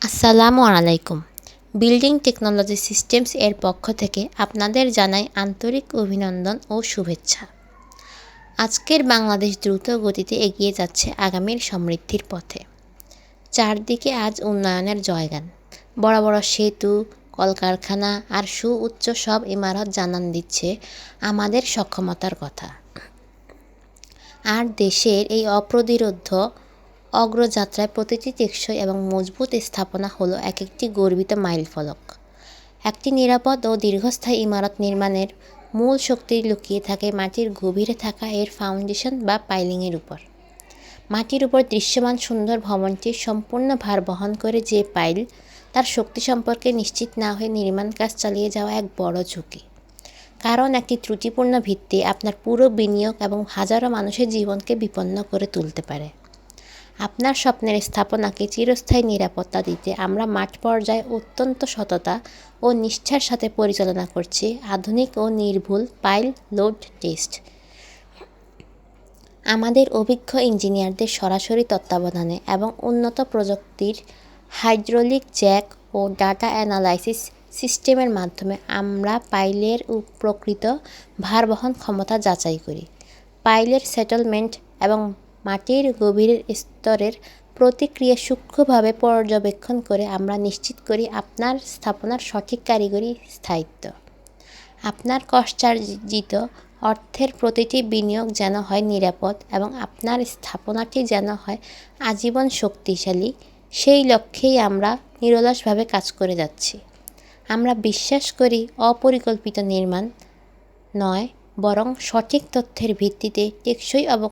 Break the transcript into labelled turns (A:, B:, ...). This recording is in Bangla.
A: আসসালামু আলাইকুম। বিল্ডিং টেকনোলজি সিস্টেমস এর পক্ষ থেকে আপনাদের জানাই আন্তরিক অভিনন্দন ও শুভেচ্ছা। আজকের বাংলাদেশ দ্রুত গতিতে এগিয়ে যাচ্ছে আগামীর সমৃদ্ধির পথে। চারদিকে আজ উন্নয়নের জয়গান। বড় বড় সেতু, কলকারখানা আর সুউচ্চ সব ইমারত জানান দিচ্ছে আমাদের সক্ষমতার কথা। আর দেশের এই অপ্রতিরোধ্য অগ্রযাত্রায় প্রতিটি টেকসই এবং মজবুত স্থাপনা হলো এক একটি গর্বিত মাইলফলক। একটি নিরাপদ ও দীর্ঘস্থায়ী ইমারত নির্মাণের মূল শক্তি লুকিয়ে থাকে মাটির গভীরে থাকা এর ফাউন্ডেশন বা পাইলিংয়ের উপর। মাটির উপর দৃশ্যমান সুন্দর ভবনটির সম্পূর্ণ ভার বহন করে যে পাইল, তার শক্তি সম্পর্কে নিশ্চিত না হয়ে নির্মাণ কাজ চালিয়ে যাওয়া এক বড় ঝুঁকি। কারণ একটি ত্রুটিপূর্ণ ভিত্তি আপনার পুরো বিনিয়োগ এবং হাজারো মানুষের জীবনকে বিপন্ন করে তুলতে পারে। আপনার স্বপ্নের স্থাপনাকে চিরস্থায়ী নিরাপত্তা দিতে আমরা মাঠ পর্যায়ে অত্যন্ত সততা ও নিষ্ঠার সাথে পরিচালনা করছি আধুনিক ও নির্ভুল পাইল লোড টেস্ট। আমাদের অভিজ্ঞ ইঞ্জিনিয়ারদের সরাসরি তত্ত্বাবধানে এবং উন্নত প্রযুক্তির হাইড্রোলিক জ্যাক ও ডাটা অ্যানালাইসিস সিস্টেমের মাধ্যমে আমরা পাইলের প্রকৃত ভারবহন ক্ষমতা যাচাই করি। পাইলের সেটেলমেন্ট এবং মাটির গভীরের স্তরের প্রতিক্রিয়া সূক্ষ্মভাবে পর্যবেক্ষণ করে আমরা নিশ্চিত করি আপনার স্থাপনার সঠিক কারিগরি স্থায়িত্ব। আপনার কষ্টার্জিত অর্থের প্রতিটি বিনিয়োগ যেন হয় নিরাপদ এবং আপনার স্থাপনাটি যেন হয় আজীবন শক্তিশালী, সেই লক্ষ্যেই আমরা নিরলসভাবে কাজ করে যাচ্ছি। আমরা বিশ্বাস করি অপরিকল্পিত নির্মাণ নয়, বরং সঠিক তথ্যের ভিত্তিতে টেকসই